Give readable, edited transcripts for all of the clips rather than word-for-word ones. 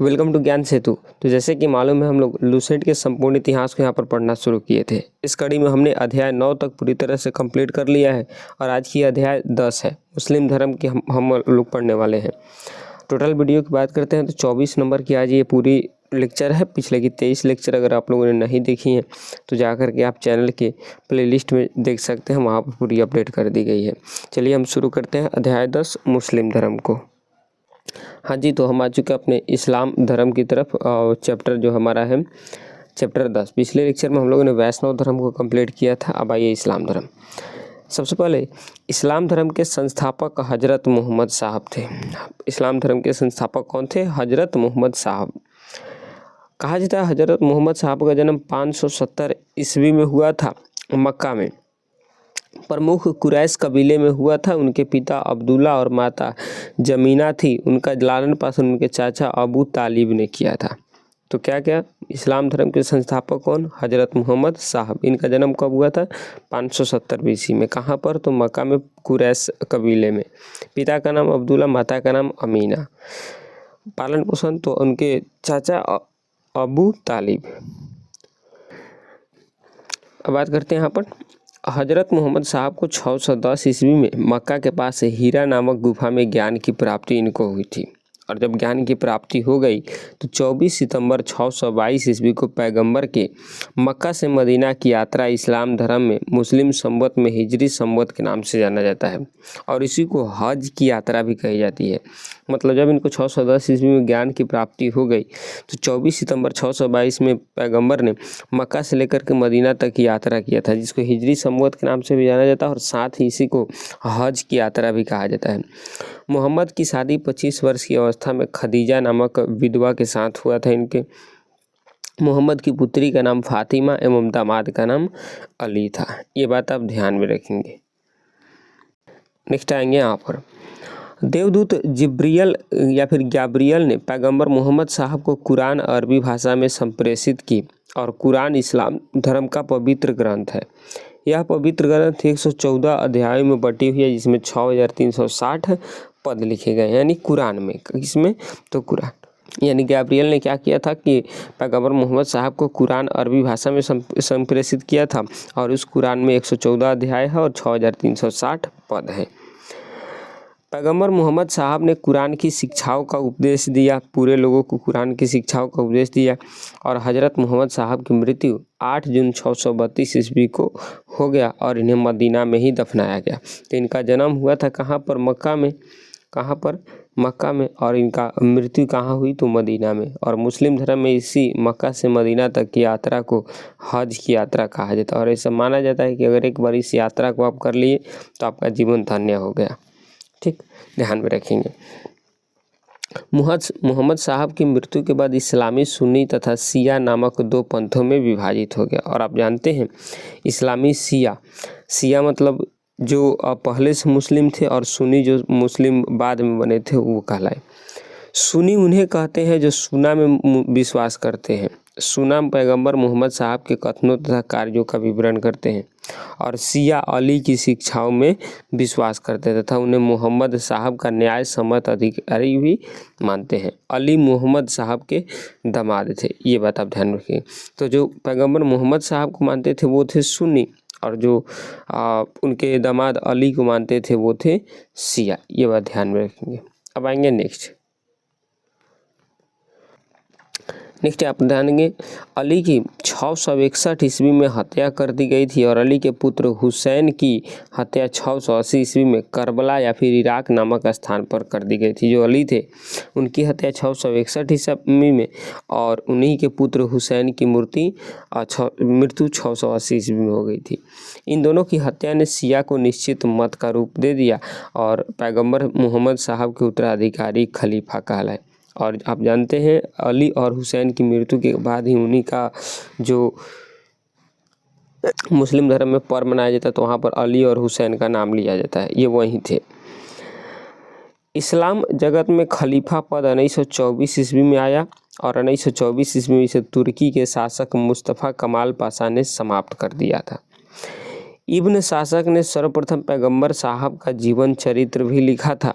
Welcome to ज्ञान सेतु। तो जैसे कि मालूम है, हम लोग लूसेंट के संपूर्ण इतिहास को यहाँ पर पढ़ना शुरू किए थे। इस कड़ी में हमने अध्याय 9 तक पूरी तरह से कंप्लीट कर लिया है और आज की अध्याय 10 है। मुस्लिम धर्म की हम लोग पढ़ने वाले हैं। टोटल वीडियो की बात करते हैं तो 24 नंबर की आज ये पूरी लेक्चर है। पिछले की 23 लेक्चर अगर आप लोगों ने नहीं देखी हैं तो जा कर के आप चैनल के प्लेलिस्ट में देख सकते हैं, वहाँ पर पूरी अपडेट कर दी गई है। चलिए हम शुरू करते हैं अध्याय 10 मुस्लिम धर्म को। हाँ जी, तो हम आ चुके अपने इस्लाम धर्म की तरफ। चैप्टर जो हमारा है चैप्टर 10। पिछले लेक्चर में हम लोगों ने वैष्णव धर्म को कंप्लीट किया था। अब आइए इस्लाम धर्म। सबसे पहले इस्लाम धर्म के संस्थापक हजरत मोहम्मद साहब थे। इस्लाम धर्म के संस्थापक कौन थे? हजरत मोहम्मद साहब। कहा जाता है हजरत मोहम्मद साहब का जन्म 570 ईस्वी में हुआ था। मक्का में प्रमुख कुरैश कबीले में हुआ था। उनके पिता अब्दुल्ला और माता जमीना थी। उनका लालन पालन उनके चाचा अबू तालिब ने किया था। तो क्या क्या इस्लाम धर्म के संस्थापक कौन? हजरत मोहम्मद साहब। इनका जन्म कब हुआ था? 570 ईस्वी में। कहाँ पर? तो मक्का में कुरैश कबीले में। पिता का नाम अब्दुल्ला, माता का नाम अमीना। पालन पोषण तो उनके चाचा अबू तालिब। अब बात करते हैं यहाँ पर हजरत मोहम्मद साहब को 610 ईस्वी में मक्का के पास हीरा नामक गुफा में ज्ञान की प्राप्ति इनको हुई थी। और जब ज्ञान की प्राप्ति हो गई तो 24 सितंबर 622 ईस्वी को पैगंबर के मक्का से मदीना की यात्रा इस्लाम धर्म में मुस्लिम संवत में हिजरी संवत के नाम से जाना जाता है और इसी को हज की यात्रा भी कही जाती है। मतलब जब इनको 610 ईस्वी में ज्ञान की प्राप्ति हो गई तो 24 सितंबर 622 में पैगंबर ने मक्का से लेकर के मदीना तक की यात्रा किया था, जिसको हिजरी संवत के नाम से भी जाना जाता है और साथ ही इसी को हज की यात्रा भी कहा जाता है। मोहम्मद की शादी 25 वर्ष की अवस्था में खदीजा नामक विधवा के साथ हुआ था। इनके मोहम्मद की पुत्री का नाम फातिमा एवं दामाद का नाम अली था। ये बात आप ध्यान में रखेंगे। नेक्स्ट आएंगे यहाँ पर देवदूत जिब्रियल या फिर गैब्रियल ने पैगंबर मोहम्मद साहब को कुरान अरबी भाषा में संप्रेषित की और कुरान इस्लाम धर्म का पवित्र ग्रंथ है। यह पवित्र ग्रंथ 114 अध्यायों में बटी हुई है, जिसमें 6360 पद लिखे गए हैं। यानी कुरान में, किसमें? तो कुरान। यानी गैब्रियल ने क्या किया था कि पैगंबर मोहम्मद साहब को कुरान अरबी भाषा में संप्रेषित किया था और उस कुरान में 114 अध्याय है और 6360 पद है। पैगंबर मोहम्मद साहब ने कुरान की शिक्षाओं का उपदेश दिया, पूरे लोगों को कुरान की शिक्षाओं का उपदेश दिया। और हजरत मोहम्मद साहब की मृत्यु 8 जून 632 ईस्वी को हो गया और इन्हें मदीना में ही दफनाया गया। तो इनका जन्म हुआ था कहाँ पर? मक्का में। कहाँ पर? मक्का में। और इनका मृत्यु कहाँ हुई? तो मदीना में। और मुस्लिम धर्म में इसी मक्का से मदीना तक की यात्रा को हज की यात्रा कहा जाता है। और ऐसा माना जाता है कि अगर एक बार इस यात्रा को आप कर लिए तो आपका जीवन धन्य हो गया। ठीक, ध्यान में रखेंगे। मोहम्मद साहब की मृत्यु के बाद इस्लामी सुन्नी तथा शिया नामक 2 पंथों में विभाजित हो गया। और आप जानते हैं इस्लामी शिया मतलब जो पहले से मुस्लिम थे और सुन्नी जो मुस्लिम बाद में बने थे वो कहलाए। सुन्नी उन्हें कहते हैं जो सुन्ना में विश्वास करते हैं। सुन्ना पैगंबर मोहम्मद साहब के कथनों तथा कार्यों का विवरण करते हैं और शिया अली की शिक्षाओं में विश्वास करते तथा उन्हें मोहम्मद साहब का न्याय सम्मत अधिकारी भी मानते हैं। अली मोहम्मद साहब के दामाद थे, ये बात आप ध्यान रखिए। तो जो पैगंबर मोहम्मद साहब को मानते थे वो थे सुन्नी और जो उनके दामाद अली को मानते थे वो थे शिया। ये बात ध्यान में रखेंगे। अब आएंगे नेक्स्ट आप ध्यान देंगे। अली की 661 ईस्वी में हत्या कर दी गई थी और अली के पुत्र हुसैन की हत्या 680 ईस्वी में करबला या फिर इराक नामक स्थान पर कर दी गई थी। जो अली थे उनकी हत्या 661 ईस्वी में और उन्हीं के पुत्र हुसैन की मृत्यु 680 ईस्वी में हो गई थी। इन दोनों की हत्या ने शिया को निश्चित मत का रूप दे दिया और पैगंबर मोहम्मद साहब के उत्तराधिकारी खलीफा कहलाए। और आप जानते हैं अली और हुसैन की मृत्यु के बाद ही उन्हीं का जो मुस्लिम धर्म में पर्व मनाया जाता है तो वहाँ पर अली और हुसैन का नाम लिया जाता है, ये वहीं थे। इस्लाम जगत में खलीफा पद 1924 ईस्वी में आया और 1924 ईस्वी में इसे तुर्की के शासक मुस्तफ़ा कमाल पाशा ने समाप्त कर दिया था। इब्न शासक ने सर्वप्रथम पैगंबर साहब का जीवन चरित्र भी लिखा था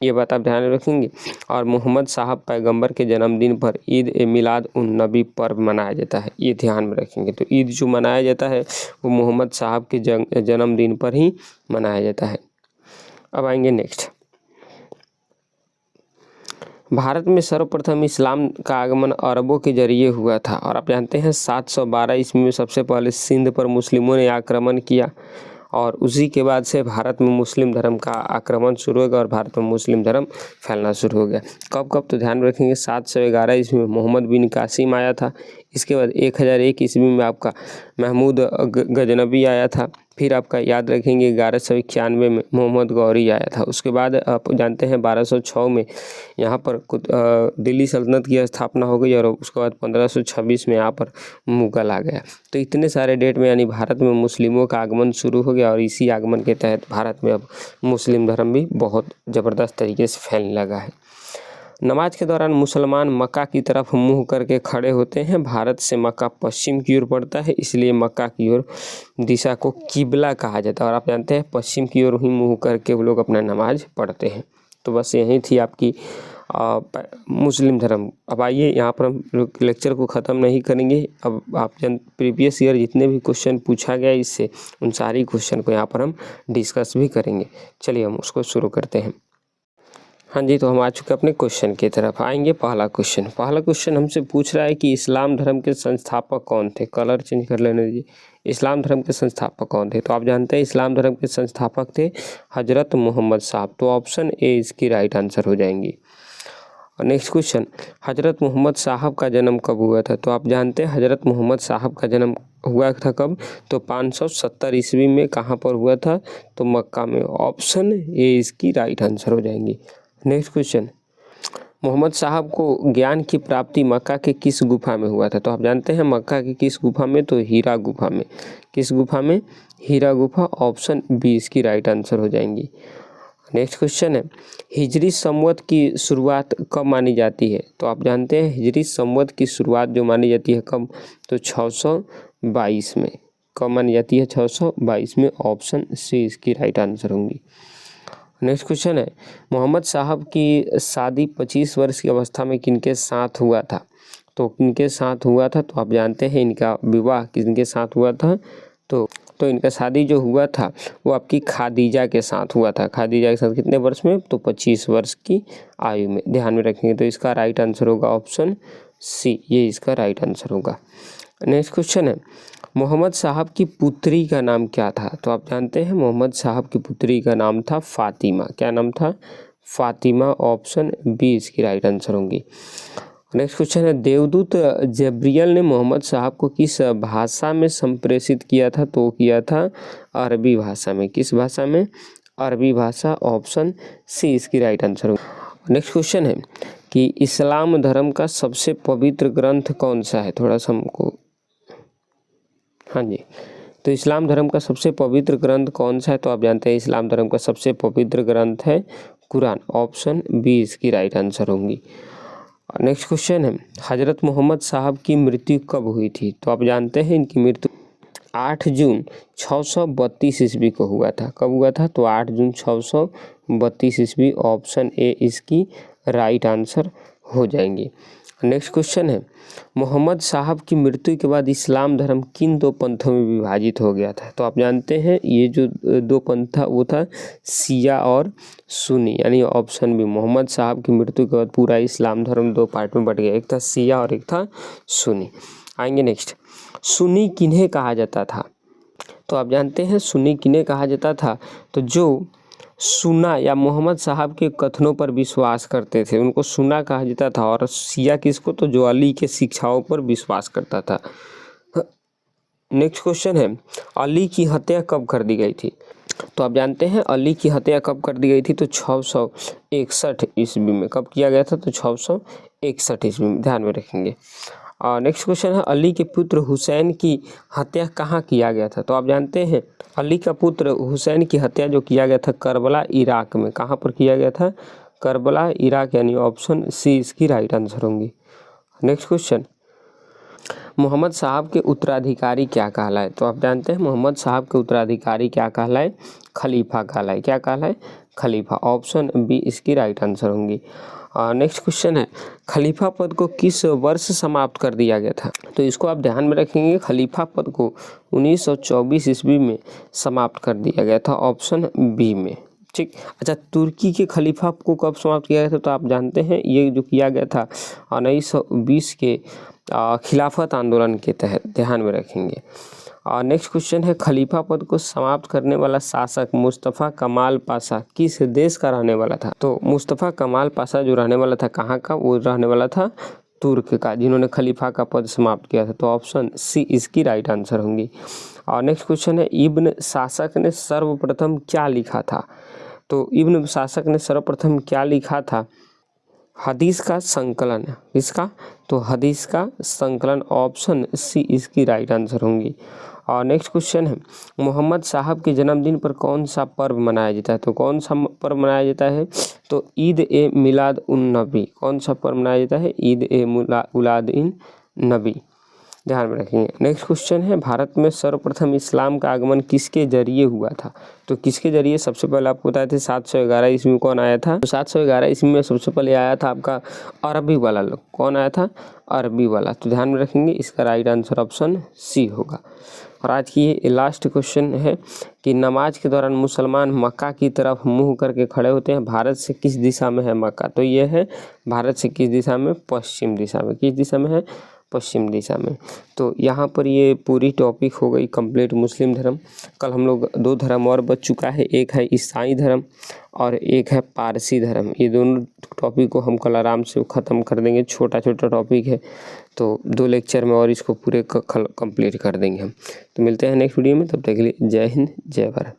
ये बात आप ध्यान में रखेंगे। और मोहम्मद साहब पैगंबर के जन्मदिन पर ईद मिलाद उन नबी पर्व मनाया जाता है, ये ध्यान में रखेंगे। तो ईद जो मनाया जाता है वो मोहम्मद साहब के जन्मदिन पर ही मनाया जाता है। अब आएंगे नेक्स्ट। भारत में सर्वप्रथम इस्लाम का आगमन अरबों के जरिए हुआ था और आप जानते हैं 712 ईस्वी में सबसे पहले सिंध पर मुस्लिमों ने आक्रमण किया और उसी के बाद से भारत में मुस्लिम धर्म का आक्रमण शुरू हो गया और भारत में मुस्लिम धर्म फैलना शुरू हो गया। कब तो ध्यान रखेंगे 711 ईस्वी में मोहम्मद बिन कासिम आया था। इसके बाद 1001 ईस्वी में आपका महमूद गजनबी आया था। फिर आपका याद रखेंगे 1191 में मोहम्मद गौरी आया था। उसके बाद आप जानते हैं 1206 में यहाँ पर दिल्ली सल्तनत की स्थापना हो गई और उसके बाद 1526 में यहाँ पर मुगल आ गया। तो इतने सारे डेट में यानी भारत में मुस्लिमों का आगमन शुरू हो गया और इसी आगमन के तहत भारत में अब मुस्लिम धर्म भी बहुत ज़बरदस्त तरीके से फैलने लगा है। नमाज के दौरान मुसलमान मक्का की तरफ मुंह करके खड़े होते हैं। भारत से मक्का पश्चिम की ओर पड़ता है, इसलिए मक्का की ओर दिशा को किबला कहा जाता है और आप जानते हैं पश्चिम की ओर ही मुंह करके वो लोग अपना नमाज पढ़ते हैं। तो बस यही थी आपकी मुस्लिम धर्म। अब आइए यहाँ पर हम लेक्चर को ख़त्म नहीं करेंगे। अब आप प्रीवियस ईयर जितने भी क्वेश्चन पूछा गया इससे उन सारी क्वेश्चन को यहाँ पर हम डिस्कस भी करेंगे। चलिए हम उसको शुरू करते हैं। हाँ जी, तो हम आ चुके अपने क्वेश्चन की तरफ। आएंगे पहला क्वेश्चन हमसे पूछ रहा है कि इस्लाम धर्म के संस्थापक कौन थे। कलर चेंज कर लेने दीजिए। इस्लाम धर्म के संस्थापक कौन थे? तो आप जानते हैं इस्लाम धर्म के संस्थापक थे हजरत मोहम्मद साहब। तो ऑप्शन ए इसकी राइट आंसर हो जाएंगी। नेक्स्ट क्वेश्चन, हजरत मोहम्मद साहब का जन्म कब हुआ था? तो आप जानते हैं हजरत मोहम्मद साहब का जन्म हुआ था कब? तो 570 ईस्वी में। कहाँ पर हुआ था? तो मक्का में। ऑप्शन ए इसकी राइट आंसर हो जाएंगी। नेक्स्ट क्वेश्चन, मोहम्मद साहब को ज्ञान की प्राप्ति मक्का के किस गुफा में हुआ था? तो आप जानते हैं मक्का की किस गुफा में? तो हीरा गुफा में। किस गुफा में? हीरा गुफा। ऑप्शन बी इसकी राइट आंसर हो जाएंगी। नेक्स्ट क्वेश्चन है, हिजरी संवत की शुरुआत कब मानी जाती है? तो आप जानते हैं हिजरी संवत की शुरुआत जो मानी जाती है कब? तो 622 में। कब मानी जाती है? 622 में। ऑप्शन सी इसकी राइट आंसर होंगी। नेक्स्ट क्वेश्चन है, मोहम्मद साहब की शादी 25 वर्ष की अवस्था में किनके साथ हुआ था? तो किनके साथ हुआ था? तो आप जानते हैं इनका विवाह किनके साथ हुआ था? तो इनका शादी जो हुआ था वो आपकी खादीजा के साथ हुआ था। खादीजा के साथ कितने वर्ष में? तो 25 वर्ष की आयु में। ध्यान में रखेंगे। तो इसका राइट आंसर होगा ऑप्शन सी, ये इसका राइट आंसर होगा। नेक्स्ट क्वेश्चन है, मोहम्मद साहब की पुत्री का नाम क्या था? तो आप जानते हैं मोहम्मद साहब की पुत्री का नाम था फातिमा। क्या नाम था? फातिमा। ऑप्शन बी इसकी राइट आंसर होंगी। नेक्स्ट क्वेश्चन है, देवदूत जब्रियल ने मोहम्मद साहब को किस भाषा में संप्रेषित किया था? तो किया था अरबी भाषा में। किस भाषा में? अरबी भाषा। ऑप्शन सी इसकी राइट आंसर होगी। नेक्स्ट क्वेश्चन है कि इस्लाम धर्म का सबसे पवित्र ग्रंथ कौन सा है? थोड़ा सा हमको, हाँ जी, तो इस्लाम धर्म का सबसे पवित्र ग्रंथ कौन सा है? तो आप जानते हैं इस्लाम धर्म का सबसे पवित्र ग्रंथ है कुरान। ऑप्शन बी इसकी राइट आंसर होंगी। नेक्स्ट क्वेश्चन है, हजरत मोहम्मद साहब की मृत्यु कब हुई थी? तो आप जानते हैं इनकी मृत्यु 8 जून 632 ईस्वी को हुआ था। कब हुआ था? तो 8 जून 632 ईस्वी। ऑप्शन ए इसकी राइट आंसर हो जाएंगी। नेक्स्ट क्वेश्चन है, मोहम्मद साहब की मृत्यु के बाद इस्लाम धर्म किन दो पंथों में विभाजित हो गया था? तो आप जानते हैं ये जो दो पंथ था वो था शिया और सुन्नी। यानी ऑप्शन बी, मोहम्मद साहब की मृत्यु के बाद पूरा इस्लाम धर्म दो पार्ट में बट गया, एक था शिया और एक था सुन्नी। आएंगे नेक्स्ट, सुन्नी किन्हें कहा जाता था? तो आप जानते हैं सुन्नी किन्हें कहा जाता था? तो जो सुन्ना या मोहम्मद साहब के कथनों पर विश्वास करते थे उनको सुन्ना कहा जाता था। और शिया किसको? तो जो अली के शिक्षाओं पर विश्वास करता था। नेक्स्ट क्वेश्चन है, अली की हत्या कब कर दी गई थी? तो आप जानते हैं अली की हत्या कब कर दी गई थी? तो 661 ईस्वी में। कब किया गया था? तो 661 ईस्वी में। ध्यान में रखेंगे। नेक्स्ट क्वेश्चन है, अली के पुत्र हुसैन की हत्या कहाँ किया गया था? तो आप जानते हैं अली का पुत्र हुसैन की हत्या जो किया गया था करबला इराक में। कहाँ पर किया गया था? Karbala Iraq. यानी ऑप्शन सी इसकी राइट आंसर होंगी। नेक्स्ट क्वेश्चन, मोहम्मद साहब के उत्तराधिकारी क्या कहलाए? तो आप जानते हैं मोहम्मद साहब के उत्तराधिकारी क्या कहलाए? खलीफा कहलाए। क्या कहलाए? खलीफा। ऑप्शन बी इसकी राइट आंसर होंगी। नेक्स्ट क्वेश्चन है, खलीफा पद को किस वर्ष समाप्त कर दिया गया था? तो इसको आप ध्यान में रखेंगे, खलीफा पद को 1924 ईस्वी में समाप्त कर दिया गया था, ऑप्शन बी में। ठीक। अच्छा, तुर्की के खलीफा को कब समाप्त किया गया था? तो आप जानते हैं ये जो किया गया था 1920 के खिलाफत आंदोलन के तहत, ध्यान में रखेंगे। नेक्स्ट क्वेश्चन है, खलीफा पद को समाप्त करने वाला शासक मुस्तफ़ा कमाल पाशा किस देश का रहने वाला था? तो मुस्तफ़ा कमाल पाशा जो रहने वाला था, कहाँ का? वो रहने वाला था तुर्क का, जिन्होंने खलीफा का पद समाप्त किया था। तो ऑप्शन सी इसकी राइट आंसर होंगी। और नेक्स्ट क्वेश्चन है, इब्न शासक ने सर्वप्रथम क्या लिखा था? तो इब्न शासक ने सर्वप्रथम क्या लिखा था? हदीस का संकलन। इसका तो हदीस का संकलन, ऑप्शन सी इसकी राइट आंसर होंगी। और नेक्स्ट क्वेश्चन है, मोहम्मद साहब के जन्मदिन पर कौन सा पर्व मनाया जाता है? तो कौन सा पर्व मनाया जाता है? तो ईद ए मिलाद उन नबी। कौन सा पर्व मनाया जाता है? ईद ए मिलाद उन नबी, ध्यान में रखेंगे। नेक्स्ट क्वेश्चन है, भारत में सर्वप्रथम इस्लाम का आगमन किसके जरिए हुआ था? तो किसके जरिए? सबसे पहले आपको बताए थे 711 ईस्वी में कौन आया था? तो 711 ईस्वी में सबसे पहले आया था आपका अरबी वाला लोग। कौन आया था? अरबी वाला। तो ध्यान में रखेंगे, इसका राइट आंसर ऑप्शन सी होगा। और आज की ये लास्ट क्वेश्चन है कि नमाज के दौरान मुसलमान मक्का की तरफ मुँह करके खड़े होते हैं, भारत से किस दिशा में है मक्का? तो ये है भारत से किस दिशा में? पश्चिम दिशा में। किस दिशा में है? पश्चिम दिशा में। तो यहाँ पर ये पूरी टॉपिक हो गई कंप्लीट मुस्लिम धर्म। कल हम लोग 2 धर्म और बच चुका है, एक है ईसाई धर्म और एक है पारसी धर्म। ये दोनों टॉपिक को हम कल आराम से ख़त्म कर देंगे। छोटा छोटा टॉपिक है, तो 2 लेक्चर में और इसको पूरे कंप्लीट कर देंगे हम। तो मिलते हैं नेक्स्ट वीडियो में, तब तक के लिए जय हिंद, जय भारत।